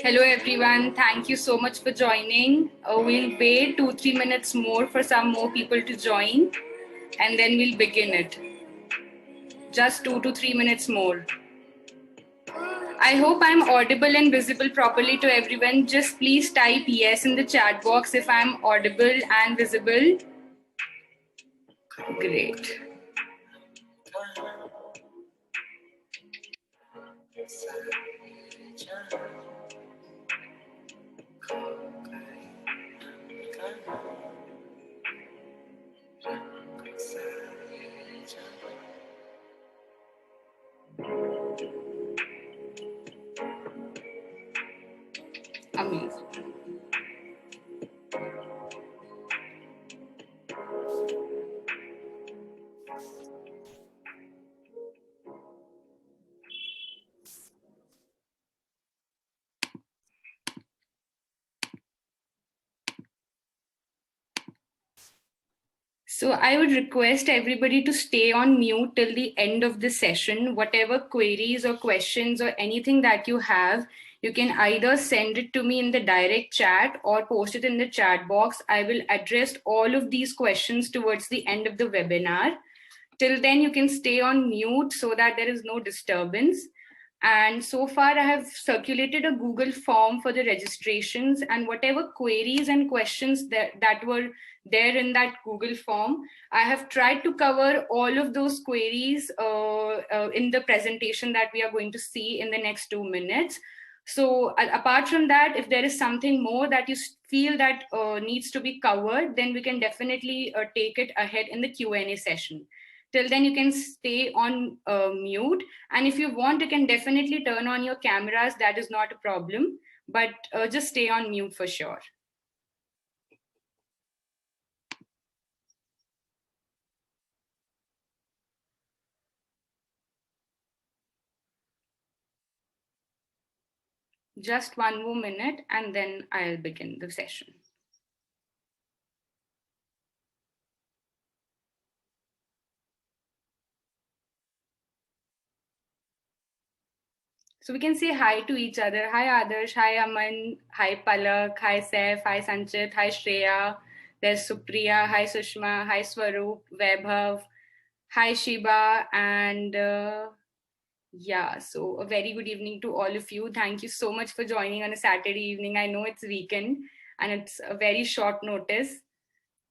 Hello everyone, thank you so much for joining. We'll wait 2-3 minutes more for some more people to join and then we'll begin it. Just 2 to 3 minutes more. I hope I'm audible and visible properly to everyone. Just please type yes in the chat box if I'm audible and visible. Great. Amazing. So I would request everybody to stay on mute till the end of the session. Whatever queries or questions or anything that you have, you can either send it to me in the direct chat or post it in the chat box. I will address all of these questions towards the end of the webinar. Till then, you can stay on mute so that there is no disturbance. And so far, I have circulated a Google form for the registrations, and whatever queries and questions that were there in that Google form, I have tried to cover all of those queries in the presentation that we are going to see in the next 2 minutes. So apart from that, if there is something more that you feel that needs to be covered, then we can definitely take it ahead in the Q&A session. Till then, you can stay on mute. And if you want, you can definitely turn on your cameras. That is not a problem. But just stay on mute for sure. Just one more minute, and then I'll begin the session. So we can say hi to each other. Hi Adarsh, hi Aman, hi Palak, hi Saif, hi Sanchit, hi Shreya. There's Supriya, hi Sushma, hi Swaroop, Vaibhav, hi Shiba, and yeah, so a very good evening to all of you. Thank you so much for joining on a Saturday evening. I know it's weekend and it's a very short notice,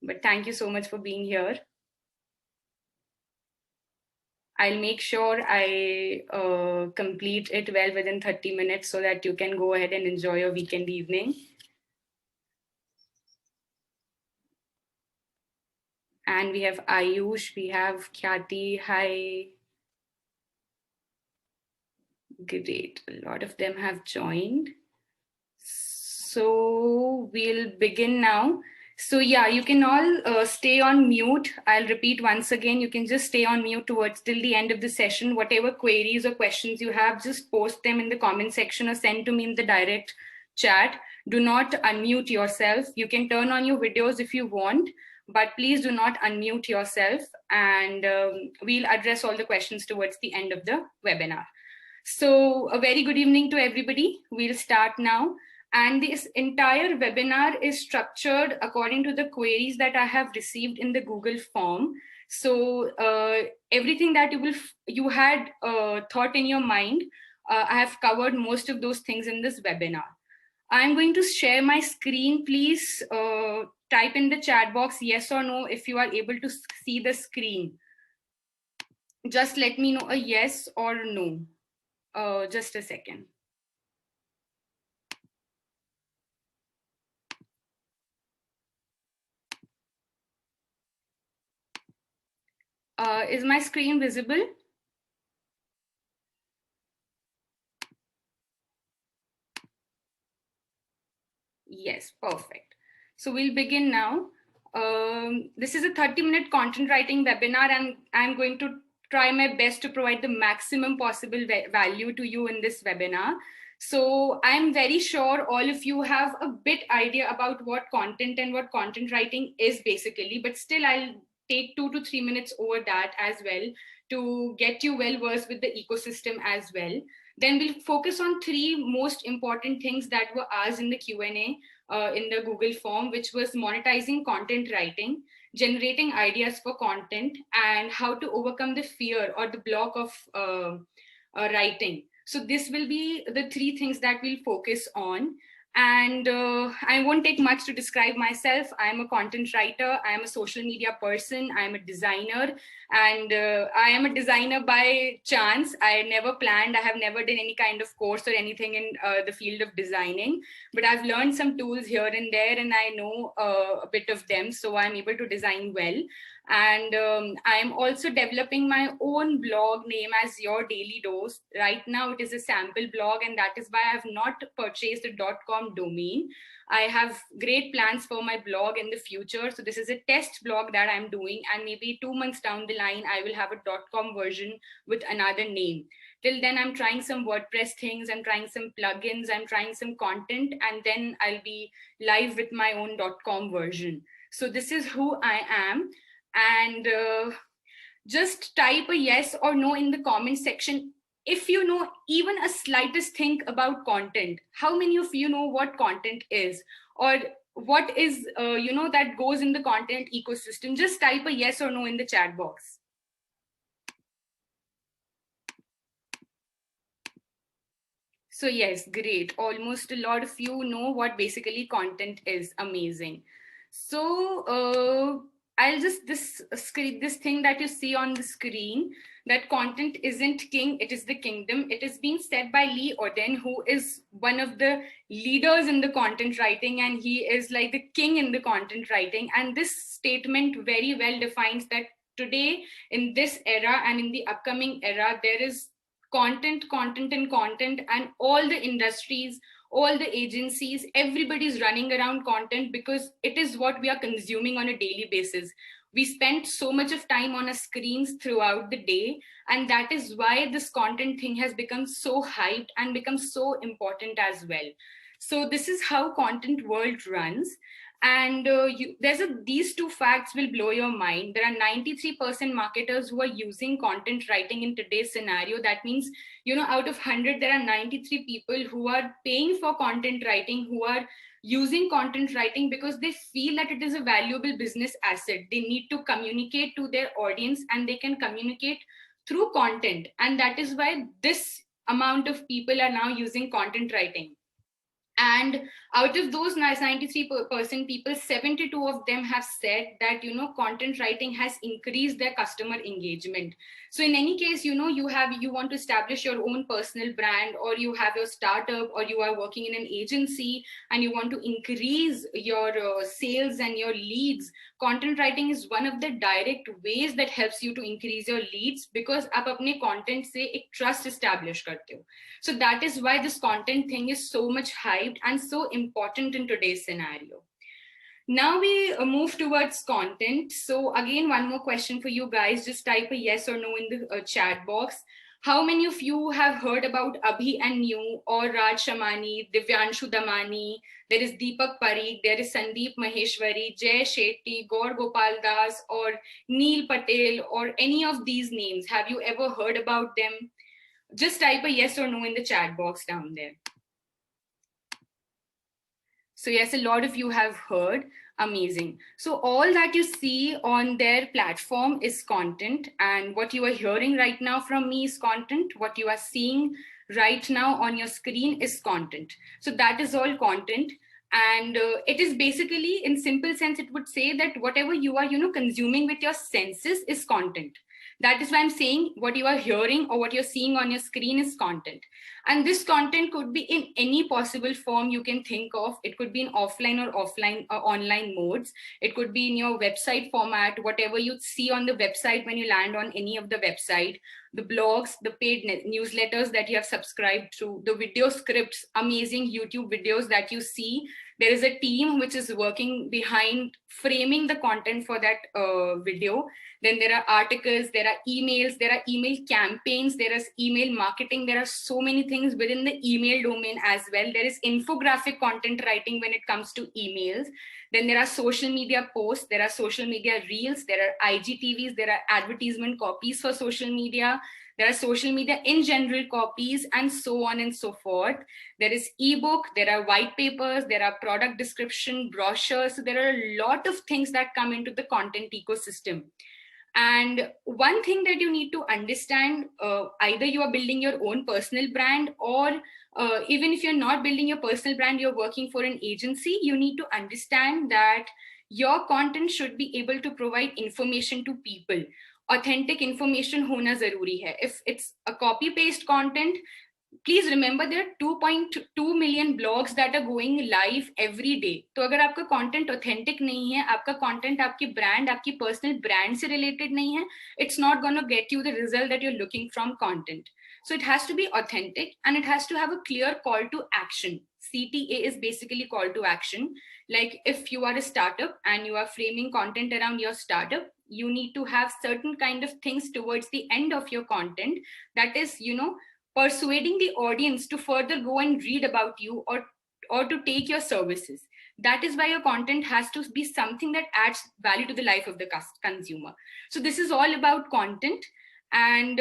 but thank you so much for being here. I'll make sure I complete it well within 30 minutes so that you can go ahead and enjoy your weekend evening. And we have Ayush, we have Khyati, hi. Great, a lot of them have joined. So we'll begin now. So yeah, you can all stay on mute. I'll repeat once again, you can just stay on mute towards till the end of the session. Whatever queries or questions you have, just post them in the comment section or send to me in the direct chat. Do not unmute yourself. You can turn on your videos if you want, but please do not unmute yourself, and we'll address all the questions towards the end of the webinar. So a very good evening to everybody. We'll start now. And this entire webinar is structured according to the queries that I have received in the Google form. So everything that you had thought in your mind, I have covered most of those things in this webinar. I'm going to share my screen. Please type in the chat box yes or no if you are able to see the screen. Just let me know a yes or no. Just a second. Is my screen visible? Yes, perfect. So we'll begin now. This is a 30-minute content writing webinar, and I'm going to try my best to provide the maximum possible value to you in this webinar. So I'm very sure all of you have a bit idea about what content and what content writing is basically, but still I'll take 2 to 3 minutes over that as well to get you well versed with the ecosystem as well. Then we'll focus on three most important things that were asked in the Q&A in the Google form, which was monetizing content writing, generating ideas for content, and how to overcome the fear or the block of writing. So this will be the three things that we'll focus on. And I won't take much to describe myself. I'm a content writer, I am a social media person, I'm a designer, and I am a designer by chance. I never planned, I have never done any kind of course or anything in the field of designing, but I've learned some tools here and there, and I know a bit of them, so I'm able to design well. And I'm also developing my own blog name as Your Daily Dose. Right now, it is a sample blog, and that is why I have not purchased a .com domain. I have great plans for my blog in the future. So this is a test blog that I'm doing, and maybe 2 months down the line, I will have a .com version with another name. Till then, I'm trying some WordPress things, I'm trying some plugins, I'm trying some content, and then I'll be live with my own .com version. So this is who I am. And just type a yes or no in the comment section if you know even a slightest thing about content. How many of you know what content is, or what is that goes in the content ecosystem? Just type a yes or no in the chat box. So yes, great. Almost a lot of you know what basically content is. Amazing. So I'll just this thing that you see on the screen, that content isn't king, it is the kingdom. It is being said by Lee Odin, who is one of the leaders in the content writing, and he is like the king in the content writing. And this statement very well defines that today, in this era and in the upcoming era, there is content, and all the industries, all the agencies, everybody's running around content because it is what we are consuming on a daily basis. We spend so much of time on our screens throughout the day, and that is why this content thing has become so hyped and become so important as well. So this is how content world runs. And these two facts will blow your mind. There are 93% marketers who are using content writing in today's scenario. That means, out of 100, there are 93 people who are paying for content writing, who are using content writing because they feel that it is a valuable business asset. They need to communicate to their audience, and they can communicate through content. And that is why this amount of people are now using content writing. And out of those 93% people, 72 of them have said that content writing has increased their customer engagement. So in any case, you want to establish your own personal brand, or you have your startup, or you are working in an agency and you want to increase your sales and your leads. Content writing is one of the direct ways that helps you to increase your leads, because आप अपने content से एक trust establish करते हो. So that is why this content thing is so much hyped and so important in today's scenario. Now we move towards content. So again, one more question for you guys. Just type a yes or no in the chat box. How many of you have heard about Abhi and New, or Raj Shamani, Divyanshu Damani? There is Deepak Parikh, there is Sandeep Maheshwari, Jay Shetty, Gaur Gopal Das, or Neil Patel, or any of these names. Have you ever heard about them? Just type a yes or no in the chat box down there. So yes, a lot of you have heard. Amazing. So all that you see on their platform is content, and what you are hearing right now from me is content. What you are seeing right now on your screen is content. So that is all content. And it is basically, in simple sense, it would say that whatever you are, consuming with your senses is content. That is why I'm saying what you are hearing or what you're seeing on your screen is content. And this content could be in any possible form you can think of. It could be in offline or online modes. It could be in your website format, whatever you see on the website when you land on any of the website, the blogs, the paid newsletters that you have subscribed to, the video scripts, amazing YouTube videos that you see. There is a team which is working behind framing the content for that video. Then there are articles, there are emails, there are email campaigns, there is email marketing. There are so many things within the email domain as well. There is infographic content writing when it comes to emails. Then there are social media posts, there are social media reels, there are IGTVs, there are advertisement copies for social media. there are social media in general copies, and so on and so forth. There is ebook, there are white papers, there are product description, brochures. So there are a lot of things that come into the content ecosystem. And one thing that you need to understand, either you are building your own personal brand, or even if you're not building your personal brand, you're working for an agency, you need to understand that your content should be able to provide information to people. Authentic information hona zaruri hai. If it's a copy paste content, please remember there are 2.2 million blogs that are going live every day. तो अगर आपका content authentic नहीं है, आपका content आपकी brand, आपकी personal brand से related नहीं है, it's not going to get you the result that you're looking from content. So it has to be authentic, and it has to have a clear call to action. CTA is basically call to action. Like if you are a startup and you are framing content around your startup, you need to have certain kind of things towards the end of your content that is, persuading the audience to further go and read about you, or to take your services. That is why your content has to be something that adds value to the life of the consumer. So this is all about content. And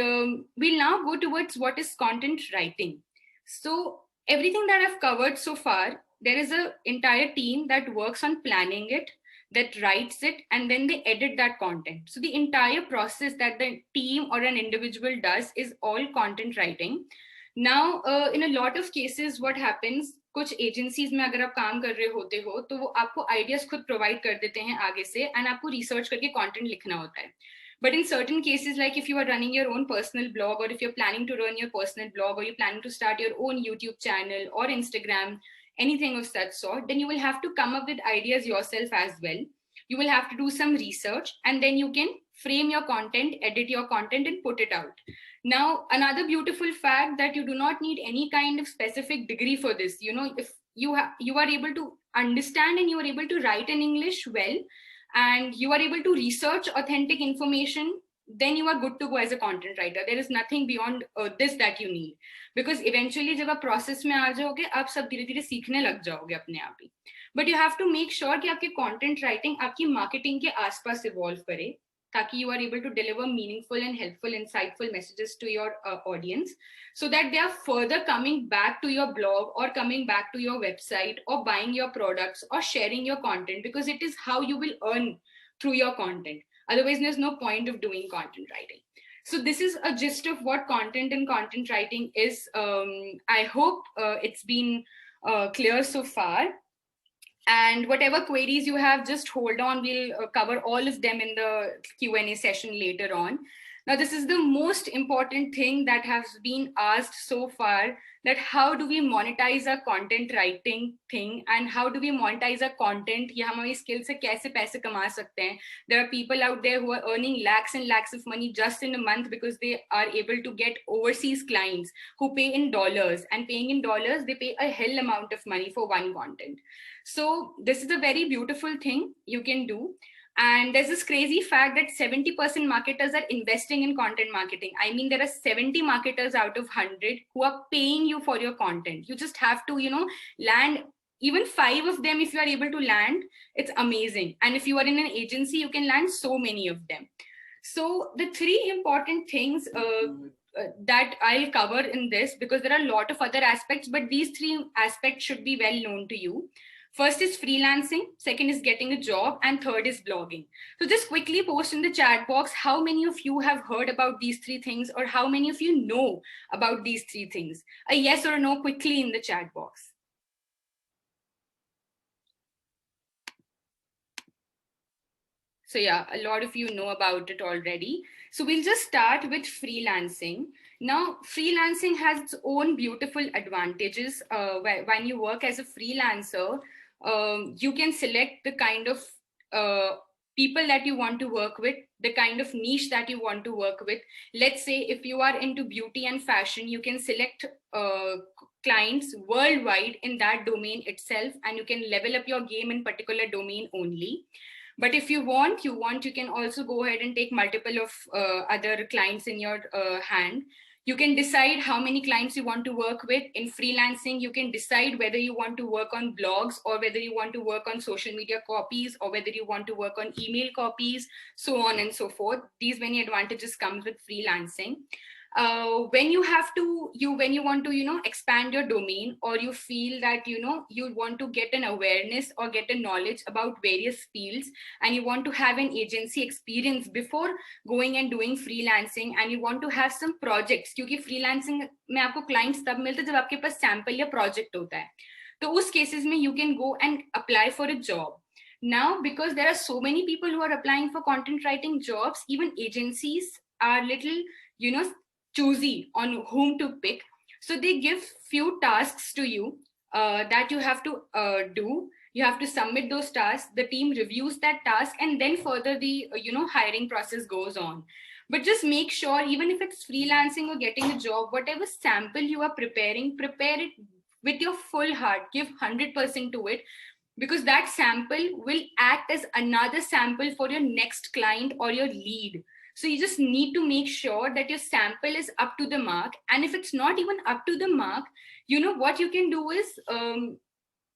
we'll now go towards what is content writing. So everything that I've covered so far, there is an entire team that works on planning it, that writes it, and then they edit that content. So the entire process that the team or an individual does is all content writing. Now, in a lot of cases, what happens, कुछ agencies में अगर आप काम कर रहे होते हो तो वो आपको आइडियाज खुद प्रोवाइड कर देते हैं आगे से, एंड आपको रिसर्च करके कंटेंट लिखना होता है. But in certain cases, like if you are running your own personal blog, or if you're planning to run your personal blog, or you're planning to start your own YouTube channel or Instagram, anything of such sort, then you will have to come up with ideas yourself as well. You will have to do some research, and then you can frame your content, edit your content, and put it out. Now, another beautiful fact that you do not need any kind of specific degree for this. If you are able to understand and you are able to write in English well, and you are able to research authentic information, then you are good to go as a content writer. There is nothing beyond this that you need, because eventually जब आप process में आ जाओगे, आप सब धीरे धीरे सीखने लग जाओगे अपने आप ही. But you have to make sure कि आपके content writing आपकी marketing के आसपास evolve करे, ताकि you are able to deliver meaningful and helpful, insightful messages to your audience, so that they are further coming back to your blog, or coming back to your website, or buying your products, or sharing your content, because it is how you will earn through your content. Otherwise, there's no point of doing content writing. So this is a gist of what content and content writing is. I hope it's been clear so far. And whatever queries you have, just hold on. We'll cover all of them in the Q&A session later on. Now, this is the most important thing that has been asked so far, that how do we monetize our content writing thing, and how do we monetize our content? ये हमारी skill से कैसे पैसे कमा सकते हैं? There are people out there who are earning lakhs and lakhs of money just in a month, because they are able to get overseas clients who pay in dollars, and paying in dollars, they pay a hell amount of money for one content. So this is a very beautiful thing you can do. And there's this crazy fact that 70% marketers are investing in content marketing. I mean, there are 70 marketers out of 100 who are paying you for your content. You just have to, land even 5 of them. If you are able to land, it's amazing. And if you are in an agency, you can land so many of them. So the 3 important things that I'll cover in this, because there are a lot of other aspects, but these 3 aspects should be well known to you. First is freelancing, second is getting a job, and third is blogging. So just quickly post in the chat box how many of you have heard about these 3 things, or how many of you know about these 3 things. A yes or a no quickly in the chat box. So yeah, a lot of you know about it already. So we'll just start with freelancing. Now, freelancing has its own beautiful advantages. When you work as a freelancer, you can select the kind of people that you want to work with, the kind of niche that you want to work with. Let's say if you are into beauty and fashion, you can select clients worldwide in that domain itself, and you can level up your game in particular domain only. But if you want, you can also go ahead and take multiple of other clients in your hand. You can decide how many clients you want to work with. In freelancing, you can decide whether you want to work on blogs, or whether you want to work on social media copies, or whether you want to work on email copies, so on and so forth. These many advantages come with freelancing. when you want to expand your domain, or you feel that you want to get an awareness or get a knowledge about various fields, and you want to have an agency experience before going and doing freelancing, and you want to have some projects, क्योंकि freelancing में आपको clients तब मिलते हैं जब आपके पास sample या project होता है, तो उस cases में you can go and apply for a job. Now, because there are so many people who are applying for content writing jobs, even agencies are little choosy on whom to pick. So they give few tasks to you that you have to do. You have to submit those tasks. The team reviews that task, and then further the hiring process goes on. But just make sure, even if it's freelancing or getting a job, whatever sample you are preparing, prepare it with your full heart. Give 100% to it, because that sample will act as another sample for your next client or your lead. So you just need to make sure that your sample is up to the mark. And if it's not even up to the mark, what you can do is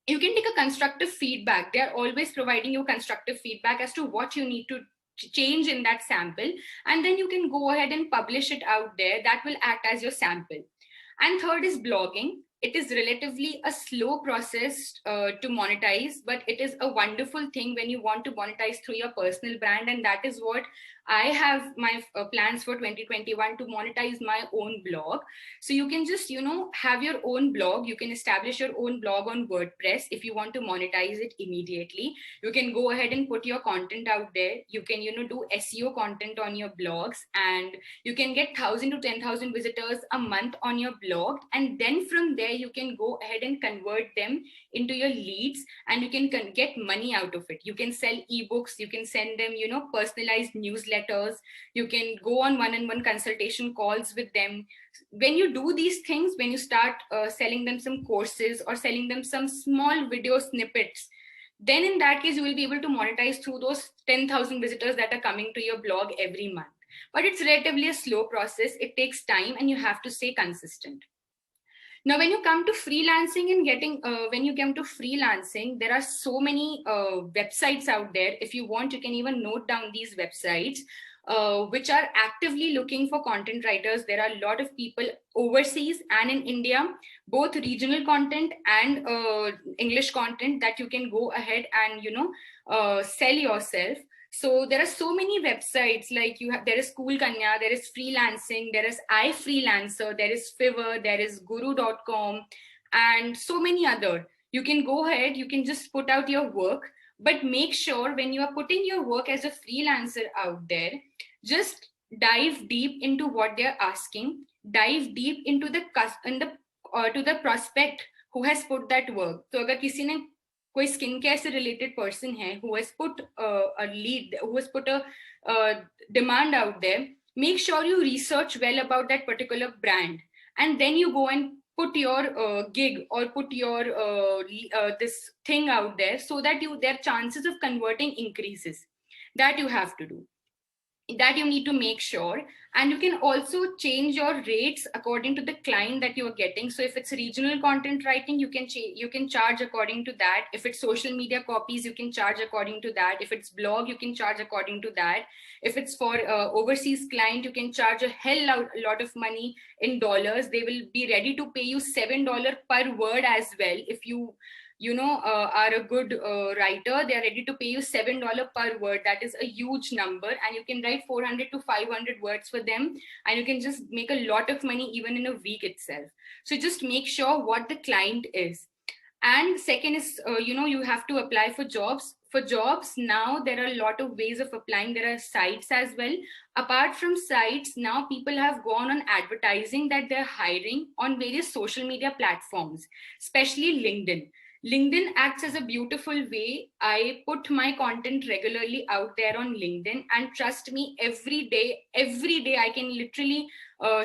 you can take a constructive feedback. They're always providing you constructive feedback as to what you need to change in that sample. And then you can go ahead and publish it out there. That will act as your sample. And third is blogging. It is relatively a slow process to monetize, but it is a wonderful thing when you want to monetize through your personal brand. And that is what I have my plans for 2021, to monetize my own blog. So you can just, have your own blog. You can establish your own blog on WordPress if you want to monetize it immediately. You can go ahead and put your content out there. You can, do SEO content on your blogs, and you can get 1,000 to 10,000 visitors a month on your blog. And then from there, you can go ahead and convert them into your leads, and you can get money out of it. You can sell ebooks. You can send them, personalized newsletters. You can go on one-on-one consultation calls with them. When you do these things, when you start selling them some courses or selling them some small video snippets, then in that case, you will be able to monetize through those 10,000 visitors that are coming to your blog every month. But it's relatively a slow process. It takes time, and you have to stay consistent. Now, when you come to freelancing there are so many websites out there. If you want, you can even note down these websites, which are actively looking for content writers. There are a lot of people overseas and in India, both regional content and English content, that you can go ahead and, sell yourself. So there are so many websites, like there is Cool Kanya, there is freelancing, there is iFreelancer, there is Fiverr, there is Guru.com, and so many other. You can go ahead, you can just put out your work, but make sure when you are putting your work as a freelancer out there, just dive deep into what they're asking, dive deep into to the prospect who has put that work. So अगर किसी ने कोई skin care से related person है who has put a demand out there, make sure you research well about that particular brand, and then you go and put your gig or put your this thing out there, so that their chances of converting increases. That you have to do, that you need to make sure. And you can also change your rates according to the client that you are getting. So if it's regional content writing, you can charge according to that. If it's social media copies, you can charge according to that. If it's blog, you can charge according to that. If it's for overseas client, you can charge a lot of money in dollars. They will be ready to pay you $7 per word as well. If you are a good writer, they are ready to pay you $7 per word. That is a huge number, and you can write 400 to 500 words for them, and you can just make a lot of money even in a week itself. So just make sure what the client is. And second is, you have to apply for jobs. For jobs, now there are a lot of ways of applying. There are sites as well. Apart from sites, now people have gone on advertising that they're hiring on various social media platforms, especially LinkedIn. LinkedIn acts as a beautiful way. I put my content regularly out there on LinkedIn, and trust me, every day I can literally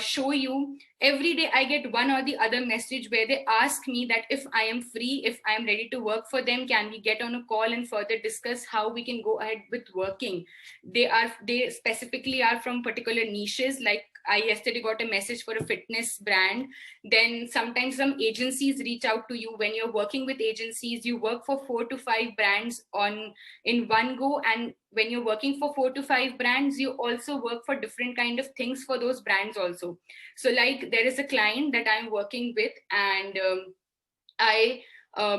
show you. Every day I get one or the other message where they ask me that if I am free, if I am ready to work for them, can we get on a call and further discuss how we can go ahead with working. They specifically are from particular niches, like I yesterday got a message for a fitness brand. Then sometimes some agencies reach out to you. When you're working with agencies, you work for 4 to 5 brands on in one go. And when you're working for 4 to 5 brands, you also work for different kind of things for those brands also. So like there is a client that I'm working with, and I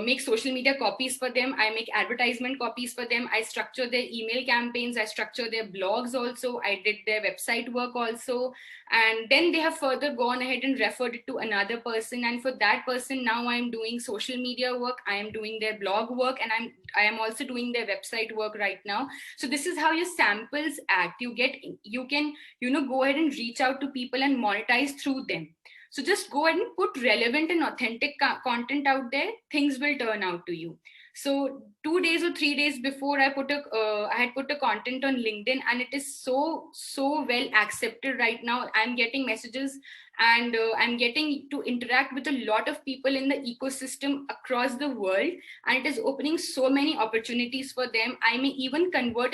make social media copies for them. I make advertisement copies for them. I structure their email campaigns. I structure their blogs also. I did their website work also. And then they have further gone ahead and referred it to another person. And for that person, now I'm doing social media work. I am doing their blog work, and I am also doing their website work right now. So this is how your samples act. You can, go ahead and reach out to people and monetize through them. So just go ahead and put relevant and authentic content out there. Things will turn out to you. So 2 days or 3 days before, I had put a content on LinkedIn, and it is so well accepted right now. I'm getting messages, and I'm getting to interact with a lot of people in the ecosystem across the world, and it is opening so many opportunities for them. I may even convert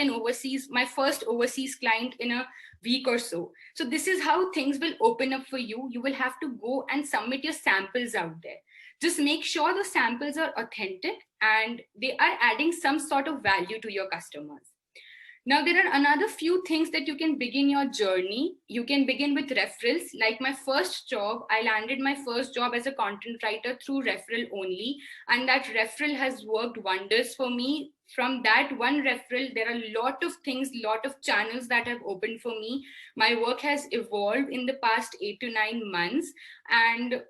my first overseas client in a week or so. So this is how things will open up for you. You will have to go and submit your samples out there. Just make sure the samples are authentic and they are adding some sort of value to your customers. Now, there are another few things that you can begin your journey. You can begin with referrals. Like my first job, I landed my first job as a content writer through referral only. And that referral has worked wonders for me. From that one referral, there are a lot of things, lot of channels that have opened for me. My work has evolved in the past 8 to 9 months. And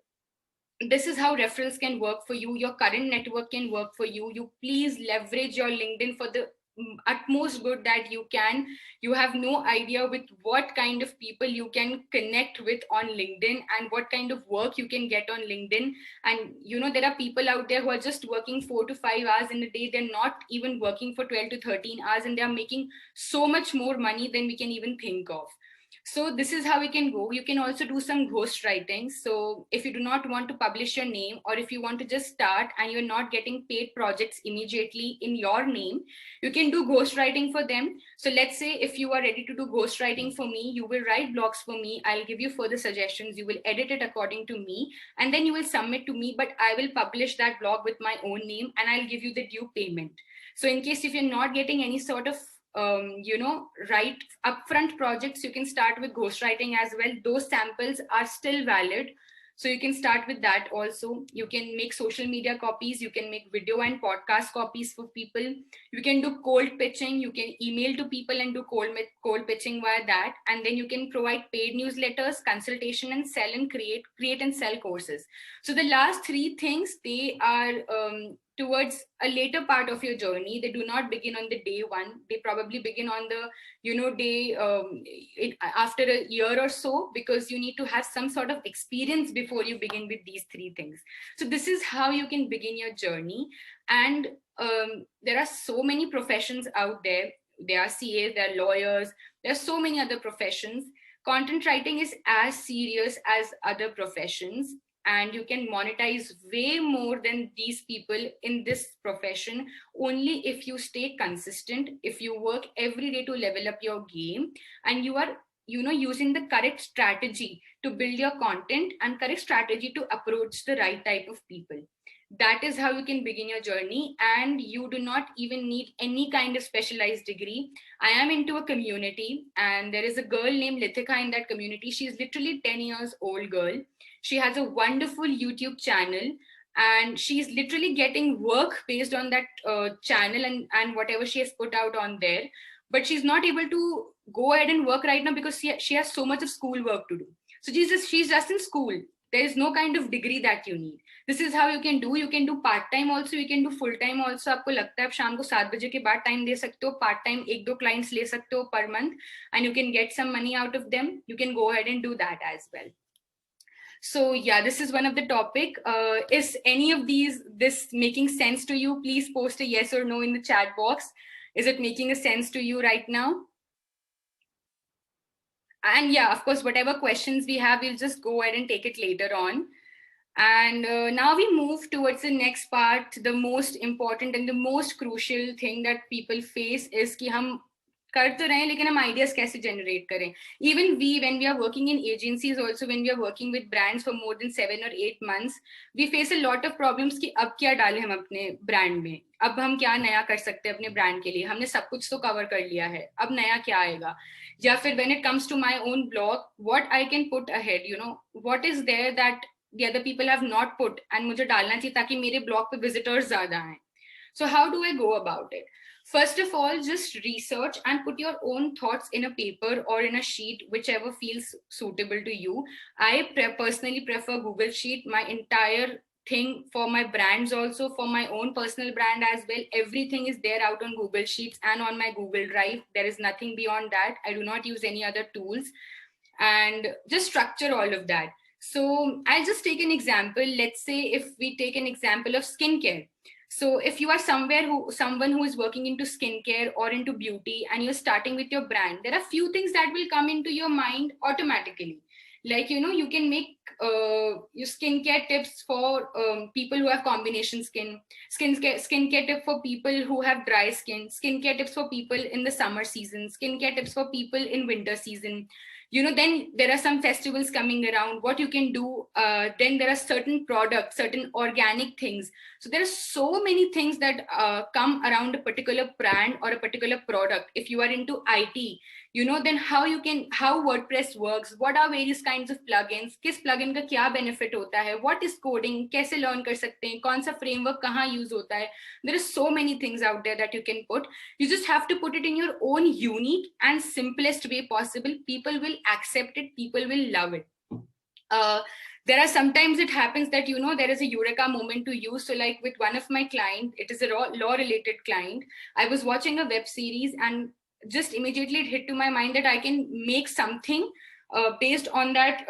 this is how referrals can work for you. Your current network can work for you. You please leverage your LinkedIn for the utmost good that you can. You have no idea with what kind of people you can connect with on LinkedIn and what kind of work you can get on LinkedIn. And there are people out there who are just working 4 to 5 hours in a day. They're not even working for 12 to 13 hours, and they're making so much more money than we can even think of. So this is how we can go. You can also do some ghost writing. So if you do not want to publish your name, or if you want to just start and you're not getting paid projects immediately in your name, you can do ghost writing for them. So let's say if you are ready to do ghost writing for me, you will write blogs for me. I'll give you further suggestions. You will edit it according to me, and then you will submit to me, but I will publish that blog with my own name and I'll give you the due payment. So in case if you're not getting any sort of write upfront projects, you can start with ghostwriting as well. Those samples are still valid. So you can start with that also. You can make social media copies. You can make video and podcast copies for people. You can do cold pitching. You can email to people and do cold pitching via that. And then you can provide paid newsletters, consultation, and sell and create and sell courses. So the last three things, they are towards a later part of your journey. They do not begin on the day one. They probably begin on the day after a year or so, because you need to have some sort of experience before you begin with these three things. So this is how you can begin your journey. And there are so many professions out there. There are CAs, there are lawyers, there are so many other professions. Content writing is as serious as other professions, and you can monetize way more than these people in this profession only if you stay consistent, if you work every day to level up your game, and you are using the correct strategy to build your content and correct strategy to approach the right type of people. That is how you can begin your journey, and you do not even need any kind of specialized degree. I am into a community, and there is a girl named Lithika in that community. She's literally 10 years old girl. She has a wonderful YouTube channel, and she's literally getting work based on that channel and whatever she has put out on there. But she's not able to go ahead and work right now because she has so much of school work to do. So she's just in school. There is no kind of degree that you need. This is how you can do part time also, you can do full time also. आपको लगता है आप शाम को 7 बजे के बाद time दे सकते हो, पार्ट टाइम 1-2 क्लाइंट्स ले सकते हो per month, and you can get some money out of them. You can go ahead and do that as well. So yeah, this is one of the topic. Is any of this making sense to you? Please post a yes or no in the chat box. Is it making a sense to you right now? And yeah, of course, whatever questions we have, we'll just go ahead and take it later on. And now we move towards the next part. The most important and the most crucial thing that people face is कि हम कर तो रहे हैं, लेकिन हम ideas कैसे generate करें. Even when we are working in agencies also, when we are working with brands for more than 7 or 8 months, we face a lot of problems कि अब क्या डालें हम अपने ब्रांड में, अब हम क्या नया कर सकते हैं अपने ब्रांड के लिए, हमने सब कुछ तो कवर कर लिया है, अब नया क्या आएगा. या फिर when it comes to my own blog, what I can put ahead, what is there that the other people have not put and मुझे डालना चाहिए ताकि मेरे blog पे visitors ज्यादा आए. So how do I go about it? First of all, just research and put your own thoughts in a paper or in a sheet, whichever feels suitable to you. I personally prefer Google Sheet. My entire thing for my brands, also for my own personal brand as well, everything is there out on Google Sheets and on my Google Drive. There is nothing beyond that. I do not use any other tools, and just structure all of that. So I'll just take an example. Let's say if we take an example of skincare. So if you are someone who is working into skincare or into beauty and you're starting with your brand, there are few things that will come into your mind automatically. Like, you can make your skincare tips for people who have combination skin, skincare tip for people who have dry skin, skincare tips for people in the summer season, skincare tips for people in winter season. Then there are some festivals coming around, what you can do. Then there are certain products, certain organic things. So there are so many things that come around a particular brand or a particular product. If you are into IT, then how WordPress works, what are various kinds of plugins, किस plugin का क्या benefit होता है, what is coding, कैसे learn कर सकते हैं, कौन सा framework कहाँ use होता है. There are so many things out there that you can put. You just have to put it in your own unique and simplest way possible. People will accept it, people will love it. There are sometimes it happens that there is a eureka moment to use. So like with one of my clients, it is a law related client. I was watching a web series and just immediately it hit to my mind that I can make something based on that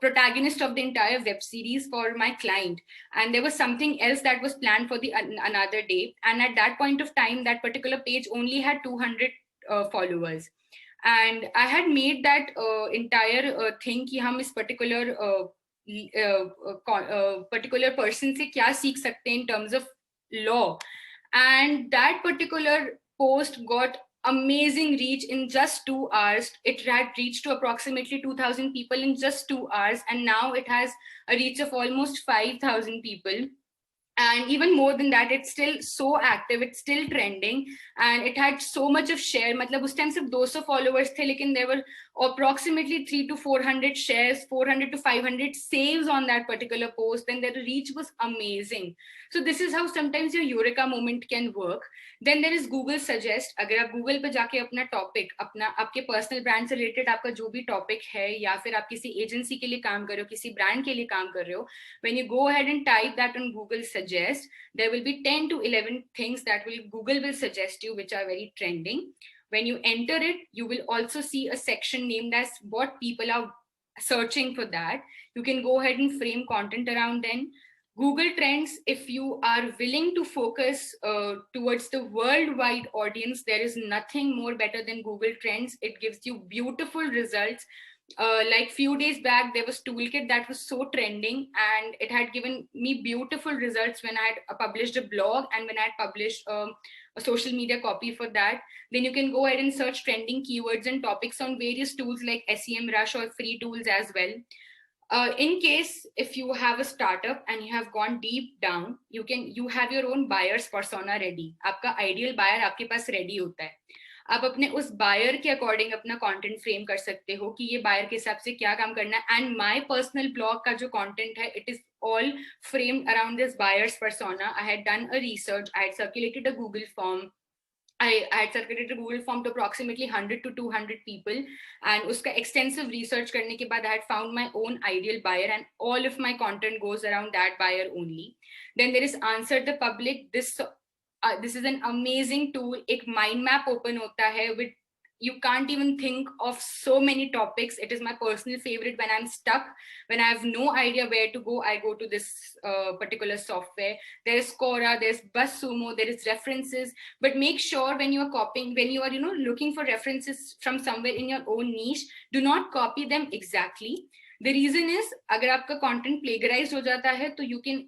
protagonist of the entire web series for my client. And there was something else that was planned for the another day, and at that point of time that particular page only had 200 followers. And I had made that entire thing कि हम इस particular person से क्या सीख सकते हैं in terms of law. And that particular post got amazing reach in just 2 hours. It had reached to approximately 2,000 people in just 2 hours, and now it has a reach of almost 5,000 people. And even more than that, it's still so active, it's still trending, and it had so much of share. मतलब उस time सिर्फ 200 followers थे, लेकिन there were approximately 300 to 400 shares, 400 to 500 saves on that particular post, and the reach was amazing. So this is how sometimes your eureka moment can work. Then there is Google Suggest. अगर आप Google पे जाके अपना topic, आपके personal brand से related आपका जो भी topic है, या फिर आप किसी agency के लिए काम कर रहे हो, किसी brand के लिए काम कर रहे हो, when you go ahead and type that on Google Suggest, there will be 10 to 11 things that Google will suggest you, which are very trending. When you enter it, you will also see a section named as what people are searching for that. You can go ahead and frame content around them. Google Trends, if you are willing to focus towards the worldwide audience, there is nothing more better than Google Trends. It gives you beautiful results. Like few days back, there was Toolkit that was so trending, and it had given me beautiful results when I had published a blog and when I had published a social media copy for that. Then you can go ahead and search trending keywords and topics on various tools like SEMrush or free tools as well. In case if you have a startup and you have gone deep down, you have your own buyer's persona ready. आपका ideal buyer आपके पास ready होता है. आप अपने उस buyer के according अपना content frame कर सकते हो कि ये बायर के हिसाब से क्या काम करना है. एंड माय पर्सनल ब्लॉग का जो कंटेंट है, it is all framed around this buyer's persona. I had done a research, I had circulated a Google form. I had circulated a Google form to approximately 100 to 200 people, and uska extensive research karne ke baad I had found my own ideal buyer, and all of my content goes around that buyer only. Then there is Answer the Public. This is an amazing tool. एक mind map open होता है with you can't even think of so many topics. It is my personal favorite when I'm stuck, when I have no idea where to go. I go to this particular software. There is Quora, there's BuzzSumo, there is references. But make sure when you are copying, when you are looking for references from somewhere in your own niche, do not copy them exactly. The reason is अगर आपका content plagiarized हो जाता है, तो you can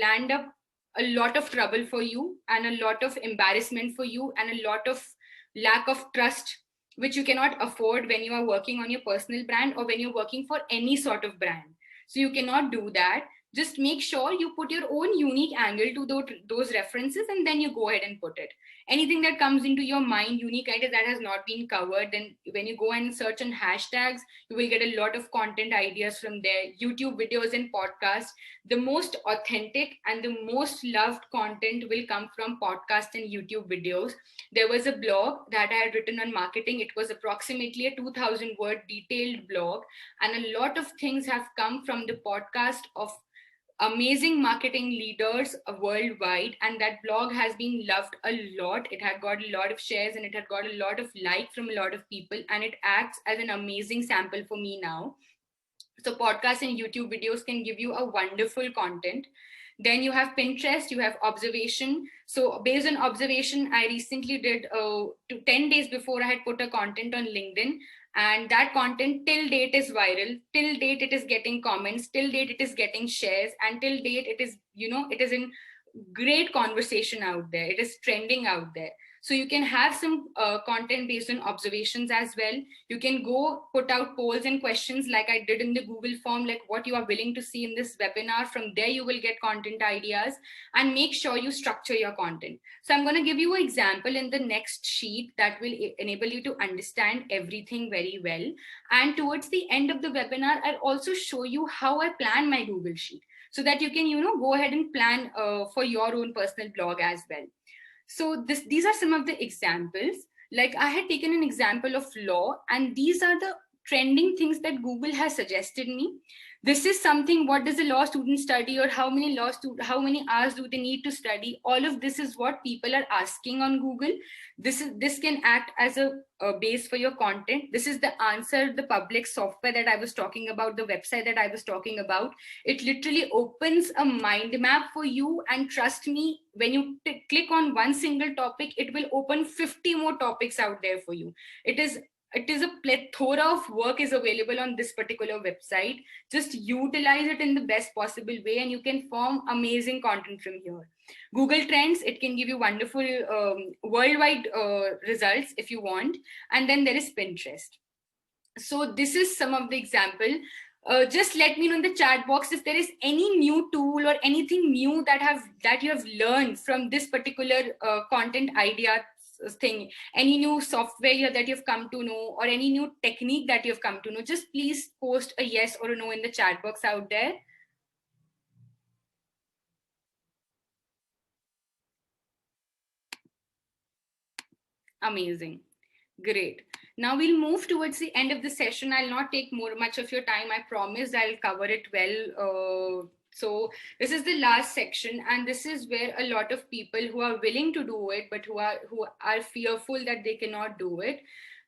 land up a lot of trouble for you and a lot of embarrassment for you and a lot of lack of trust, which you cannot afford when you are working on your personal brand or when you're working for any sort of brand. So you cannot do that. Just make sure you put your own unique angle to those references, and then you go ahead and put it. Anything that comes into your mind, unique idea that has not been covered, then when you go and search on hashtags, you will get a lot of content ideas from there. YouTube videos and podcasts, the most authentic and the most loved content will come from podcasts and YouTube videos. There was a blog that I had written on marketing. It was approximately a 2000 word detailed blog, and a lot of things have come from the podcast of amazing marketing leaders worldwide, and that blog has been loved a lot. It had got a lot of shares and it had got a lot of like from a lot of people, and it acts as an amazing sample for me now. So podcasts and YouTube videos can give you a wonderful content. Then you have Pinterest, you have observation. So based on observation, I recently did 10 days before I had put a content on LinkedIn, and that content till date is viral, till date it is getting comments, till date it is getting shares, and till date it is, it is in great conversation out there. It is trending out there. So you can have some content based on observations as well. You can go put out polls and questions like I did in the Google form, like what you are willing to see in this webinar. From there, you will get content ideas, and make sure you structure your content. So I'm going to give you an example in the next sheet that will enable you to understand everything very well. And towards the end of the webinar, I'll also show you how I plan my Google Sheet, so that you can, go ahead and plan for your own personal blog as well. So these are some of the examples. Like I had taken an example of law, and these are the trending things that Google has suggested me. This is something, what does a law student study, or how many how many hours do they need to study? All of this is what people are asking on Google. This can act as a base for your content. This is the answer, the public software that I was talking about, the website that I was talking about. It literally opens a mind map for you, and trust me, when you click on one single topic, it will open 50 more topics out there for you. It is a plethora of work is available on this particular website. Just utilize it in the best possible way, and you can form amazing content from here. Google Trends, it can give you wonderful worldwide results if you want. And then there is Pinterest. So this is some of the example. Just let me know in the chat box if there is any new tool or anything new that you have learned from this particular content idea thing. Any new software that you've come to know, or any new technique that you've come to know. Just please post a yes or a no in the chat box out there. Amazing. Great. Now we'll move towards the end of the session. I'll not take much of your time. I promise I'll cover it well. So this is the last section, and this is where a lot of people who are willing to do it, but who are fearful that they cannot do it.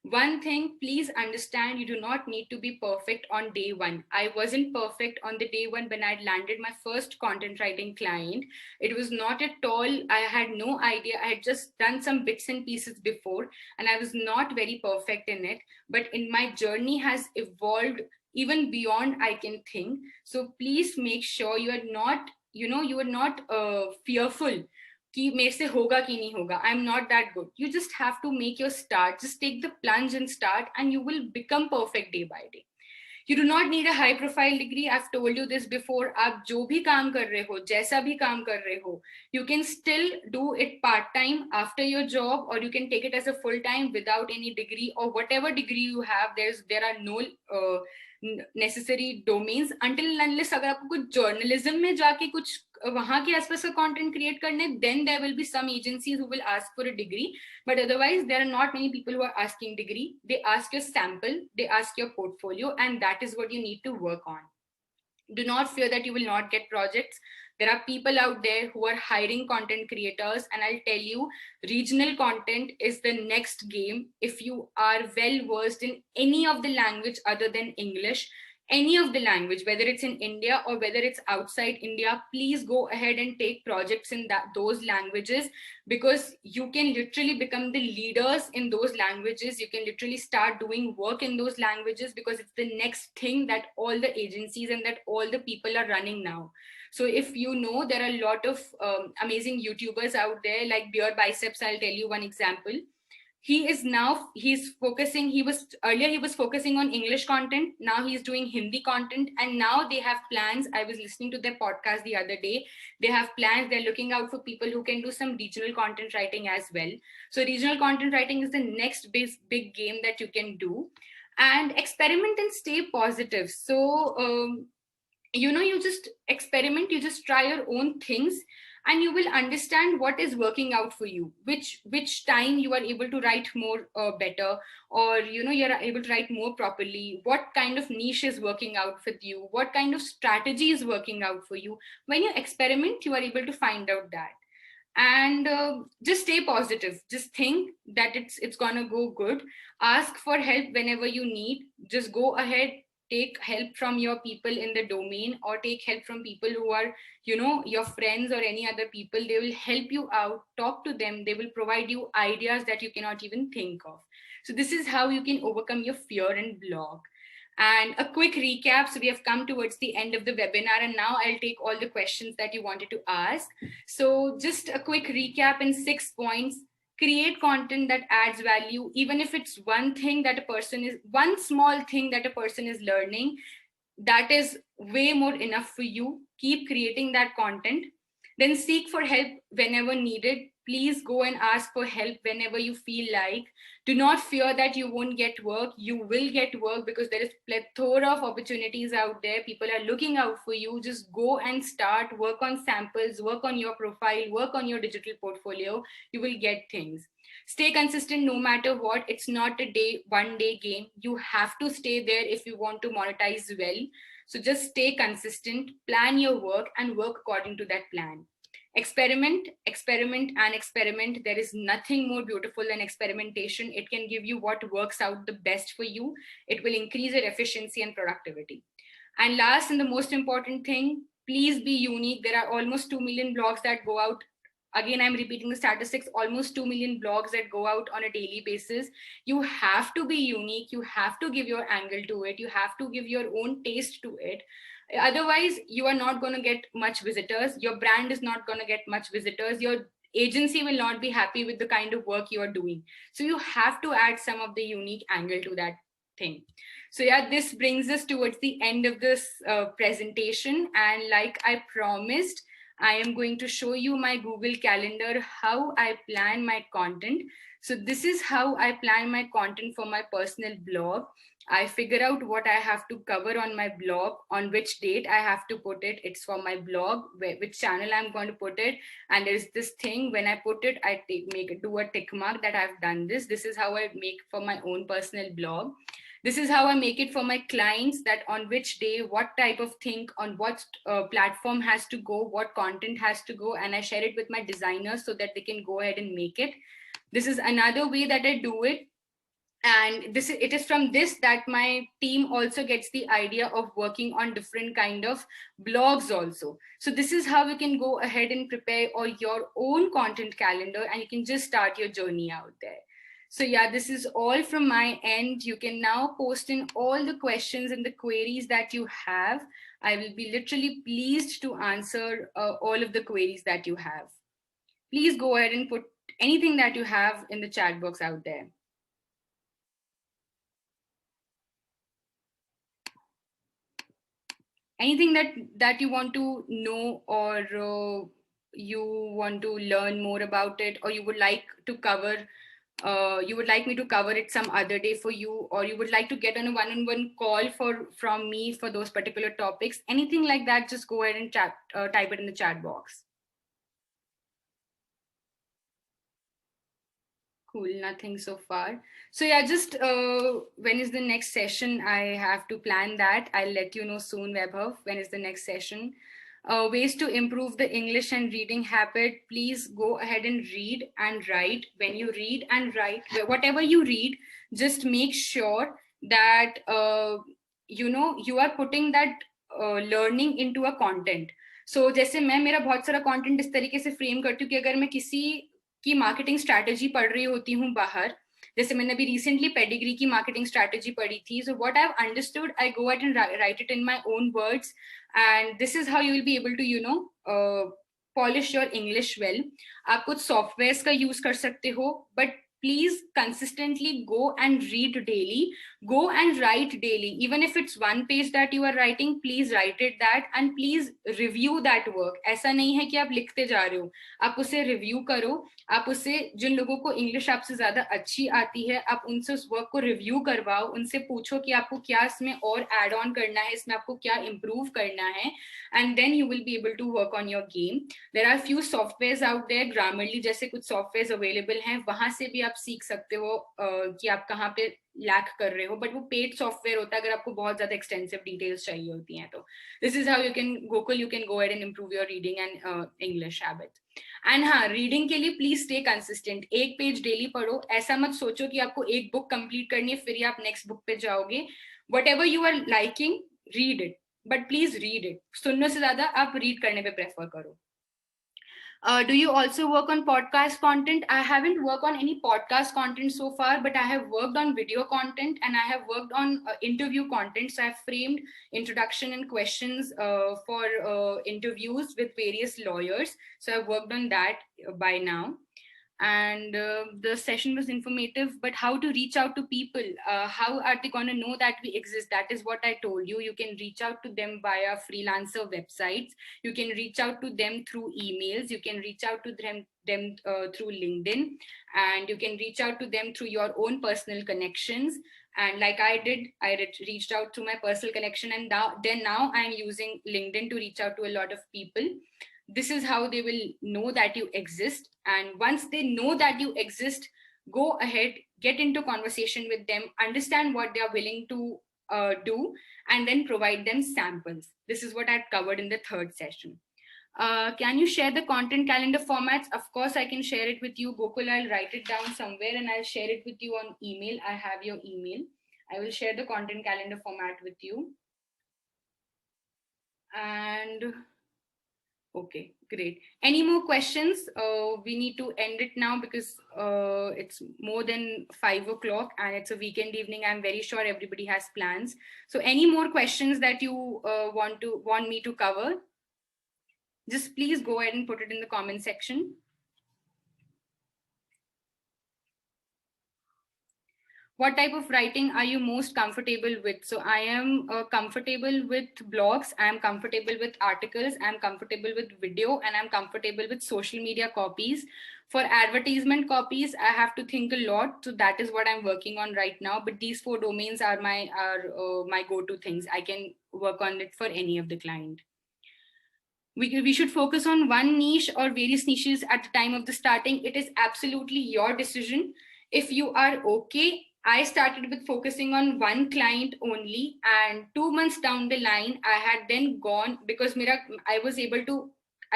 One thing, please understand, you do not need to be perfect on day one. I wasn't perfect on the day one when I landed my first content writing client. It was not at all, I had no idea. I had just done some bits and pieces before, and I was not very perfect in it. But in my journey has evolved even beyond I can think. So please make sure you are not, you are not fearful कि मेरे से होगा कि नहीं होगा. I'm not that good. You just have to make your start. Just take the plunge and start, and you will become perfect day by day. You do not need a high profile degree. I've told you this before. आप जो भी काम कर रहे हो, जैसा भी काम कर रहे हो, you can still do it part time after your job, or you can take it as a full time without any degree, or whatever degree you have. There are no necessary domains until unless अगर आपको कुछ journalism में जाके कुछ वहां के आसपास का content create करने, then there will be some agencies who will ask for a degree. But otherwise, there are not many people who are asking degree. They ask your sample, they ask your portfolio, and that is what you need to work on. Do not fear that you will not get projects. There are people out there who are hiring content creators, and I'll tell you, regional content is the next game. If you are well versed in any of the language other than English, any of the language, whether it's in India or whether it's outside India, please go ahead and take projects in those languages, because you can literally become the leaders in those languages. You can literally start doing work in those languages, because it's the next thing that all the agencies and that all the people are running now. So if you know, there are a lot of amazing YouTubers out there like Beer Biceps. I'll tell you one example. he's focusing, he was focusing on English content, now he's doing Hindi content, and now they have plans. I was listening to their podcast the other day. They have plans, they're looking out for people who can do some regional content writing as well. So regional content writing is the next big game that you can do. And experiment and stay positive. So you just experiment, you just try your own things, and you will understand what is working out for you, which time you are able to write more better, or you're able to write more properly, what kind of niche is working out with you, what kind of strategy is working out for you. When you experiment, you are able to find out that. And just stay positive, just think that it's gonna go good. Ask for help whenever you need, just go ahead, take help from your people in the domain, or take help from people who are your friends or any other people. They will help you out, talk to them, they will provide you ideas that you cannot even think of. So this is how you can overcome your fear and blog. And a quick recap. So we have come towards the end of the webinar, and now I'll take all the questions that you wanted to ask. So just a quick recap in 6 points. Create content that adds value, even if it's one small thing that a person is learning, that is way more enough for you. Keep creating that content. Then seek for help whenever needed. Please go and ask for help whenever you feel like. Do not fear that you won't get work. You will get work, because there is plethora of opportunities out there. People are looking out for you. Just go and start, work on samples, work on your profile, work on your digital portfolio. You will get things. Stay consistent no matter what. It's not a one day game. You have to stay there if you want to monetize well. So just stay consistent, plan your work, and work according to that plan. Experiment, experiment, and experiment. There is nothing more beautiful than experimentation. It can give you what works out the best for you. It will increase your efficiency and productivity. And last and the most important thing, please be unique. There are almost 2 million blogs that go out. Again, I'm repeating the statistics, almost 2 million blogs that go out on a daily basis. You have to be unique. You have to give your angle to it. You have to give your own taste to it. Otherwise, you are not going to get much visitors. Your brand is not going to get much visitors. Your agency will not be happy with the kind of work you are doing. So you have to add some of the unique angle to that thing. So yeah, this brings us towards the end of this presentation. And like I promised, I am going to show you my Google Calendar, how I plan my content. So this is how I plan my content for my personal blog. I figure out what I have to cover on my blog, on which date I have to put it. It's for my blog, which channel I'm going to put it. And there's this thing, when I put it, I do a tick mark that I've done this. This is how I make for my own personal blog. This is how I make it for my clients, that on which day, what type of thing, on what platform has to go, what content has to go, and I share it with my designers so that they can go ahead and make it. This is another way that I do it. And it is from this that my team also gets the idea of working on different kind of blogs also. So this is how you can go ahead and prepare all your own content calendar, and you can just start your journey out there. So yeah, this is all from my end. You can now post in all the questions and the queries that you have. I will be literally pleased to answer all of the queries that you have. Please go ahead and put anything that you have in the chat box out there. Anything that you want to know, or you want to learn more about it, or you would like to cover, you would like me to cover it some other day for you, or you would like to get on a one-on-one call from me for those particular topics, anything like that, just go ahead and type it in the chat box. Cool, nothing so far. So yeah, just when is the next session? I have to plan that. I'll let you know soon, Webhuff, when is the next session. Ways to improve the English and reading habit. Please go ahead and read and write. When you read and write, whatever you read, just make sure that you are putting that learning into a content. So जैसे मैं मेरा बहुत सारा content इस तरीके से frame करती हूँ कि अगर मैं किसी की मार्केटिंग स्ट्रैटेजी पढ़ रही होती हूँ बाहर, जैसे मैंने अभी रिसेंटली पेडिग्री की मार्केटिंग स्ट्रैटेजी पढ़ी थी. So what I have understood, I go at and write it in my own words, and this is how you will be able to polish your English well. आप कुछ softwares का use कर सकते हो, but please consistently go and read daily, go and write daily. Even if it's one page that you are writing, please write it that, and please review that work. ऐसा नहीं है कि आप लिखते जा रहे हो, आप उसे रिव्यू करो, आप उसे, जिन लोगों को इंग्लिश आपसे ज्यादा अच्छी आती है, आप उनसे उस वर्क को रिव्यू करवाओ, उनसे पूछो कि आपको क्या इसमें और ऐड ऑन करना है, इसमें आपको क्या इम्प्रूव करना है, and then you will be able to work on your game. There are few softwares out there, Grammarly जैसे कुछ softwares available हैं, वहां से भी आप सीख सकते हो कि आप कहाँ पे लैक कर रहे हो, बट वो पेड सॉफ्टवेयर होता है अगर आपको बहुत ज्यादा एक्सटेंसिव डिटेल्स चाहिए होती हैं तो. This is how you can, Gokul, you can go ahead and improve your reading and English habit. And हाँ, रीडिंग के लिए प्लीज स्टे कंसिस्टेंट. एक पेज डेली पढ़ो. ऐसा मत सोचो कि आपको एक बुक कंप्लीट करनी है फिर ही आप नेक्स्ट बुक पे जाओगे. Whatever you are liking, read it, but please read it. सुनने से ज्यादा आप रीड करने पे प्रेफर करो. Do you also work on podcast content? I haven't worked on any podcast content so far, but I have worked on video content and I have worked on interview content. So I've framed introduction and questions for interviews with various lawyers. So I've worked on that by now. And the session was informative, but how to reach out to people, how are they going to know that we exist? That is what I told you. You can reach out to them via freelancer websites, you can reach out to them through emails, you can reach out to them through LinkedIn, and you can reach out to them through your own personal connections. And like I did, reached out to my personal connection, and now I'm using LinkedIn to reach out to a lot of people. This is how they will know that you exist. And once they know that you exist, go ahead, get into conversation with them, understand what they are willing to do, and then provide them samples. This is what I covered in the third session. Can you share the content calendar formats? Of course, I can share it with you. Gokul, I'll write it down somewhere and I'll share it with you on email. I have your email. I will share the content calendar format with you. And okay, great. Any more questions? We need to end it now because it's more than 5 o'clock and it's a weekend evening. I'm very sure everybody has plans. So any more questions that you want me to cover? Just please go ahead and put it in the comment section. What type of writing are you most comfortable with? So I am comfortable with blogs, I'm comfortable with articles, I'm comfortable with video, and I'm comfortable with social media copies. For advertisement copies, I have to think a lot. So that is what I'm working on right now. But these 4 domains are my go-to things. I can work on it for any of the client. We should focus on one niche or various niches at the time of the starting. It is absolutely your decision. If you are okay, I started with focusing on one client only, and 2 months down the line, I had then gone because I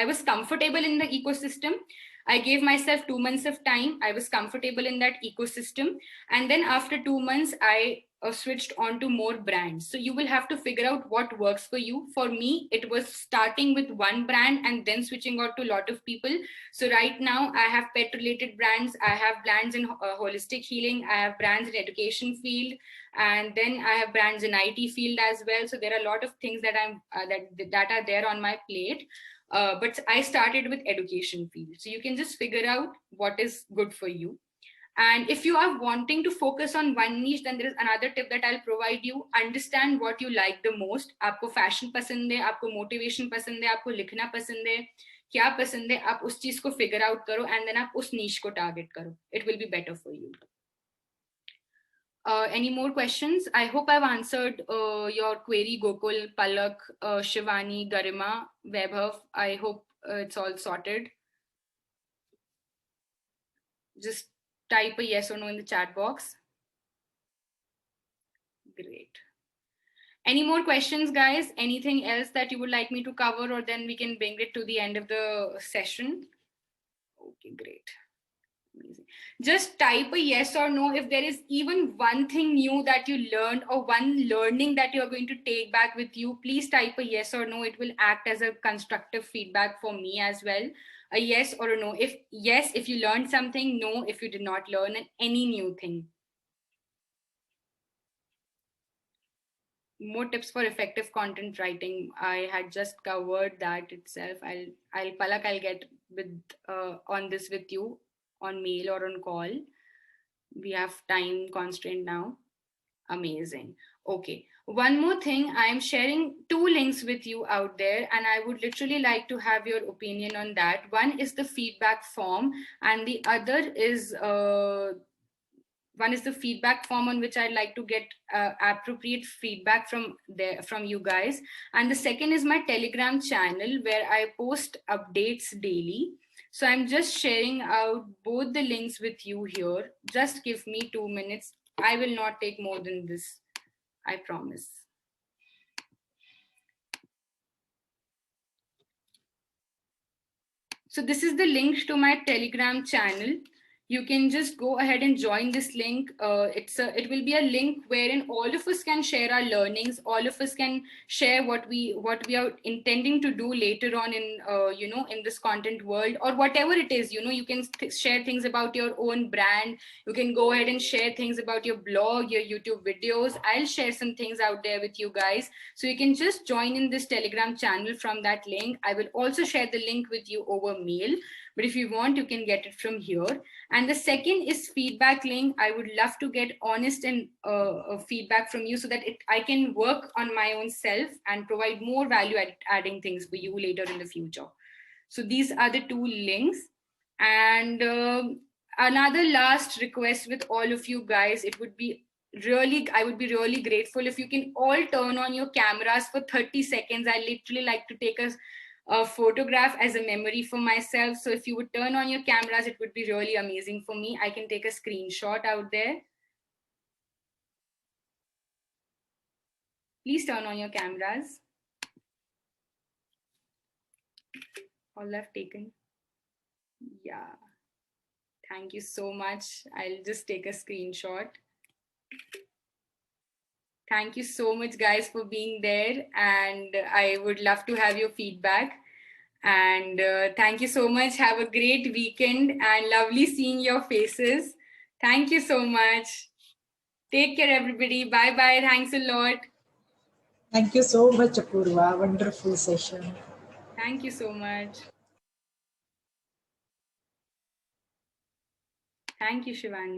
was comfortable in the ecosystem. I gave myself 2 months of time. I was comfortable in that ecosystem. And then after 2 months, I switched on to more brands. So you will have to figure out what works for you. For me, it was starting with one brand and then switching out to a lot of people. So right now I have pet related brands. I have brands in holistic healing. I have brands in education field. And then I have brands in IT field as well. So there are a lot of things that that are there on my plate. But I started with education field. So you can just figure out what is good for you. And if you are wanting to focus on one niche, then there is another tip that I'll provide you. Understand what you like the most. आपको fashion पसंद है, आपको motivation पसंद है, आपको लिखना पसंद है, क्या पसंद है, आप उस चीज को figure out करो, and then आप उस niche को target करो. It will be better for you. Any more questions? I hope I've answered your query, Gokul, Palak, Shivani, Garima, Vaibhav. I hope it's all sorted. Just type a yes or no in the chat box. Great. Any more questions, guys? Anything else that you would like me to cover, or then we can bring it to the end of the session? Okay, great. Amazing. Just type a yes or no if there is even one thing new that you learned or one learning that you're going to take back with you. Please type a yes or no. It will act as a constructive feedback for me as well. A yes or a no. If yes, if you learned something, no, if you did not learn any new thing. More tips for effective content writing. I had just covered that itself. Palak, I'll get with on this with you on mail or on call. We have time constraint now. Amazing. Okay. One more thing, I am sharing two links with you out there, and I would literally like to have your opinion on that. One is the feedback form, and the other is one is the feedback form on which I'd like to get appropriate feedback from you guys, and the second is my Telegram channel where I post updates daily. So I'm just sharing out both the links with you here. Just give me 2 minutes. I will not take more than this, I promise. So this is the link to my Telegram channel. You can just go ahead and join this link. It will be a link wherein all of us can share our learnings. All of us can share what we are intending to do later on in in this content world, or whatever it is. You can share things about your own brand. You can go ahead and share things about your blog, your YouTube videos. I'll share some things out there with you guys. So you can just join in this Telegram channel from that link. I will also share the link with you over mail, but if you want, you can get it from here. And the second is feedback link. I would love to get honest and feedback from you so that I can work on my own self and provide more value adding things for you later in the future. So these are the two links. And another last request with all of you guys, I would be really grateful if you can all turn on your cameras for 30 seconds. I literally like to take a photograph as a memory for myself. So if you would turn on your cameras, it would be really amazing for me. I can take a screenshot out there. Please turn on your cameras. All I've taken. Yeah. Thank you so much. I'll just take a screenshot. Thank you so much, guys, for being there. And I would love to have your feedback. And thank you so much. Have a great weekend and lovely seeing your faces. Thank you so much. Take care, everybody. Bye bye. Thanks a lot. Thank you so much, Apurva. Wonderful session. Thank you so much. Thank you, Shivani.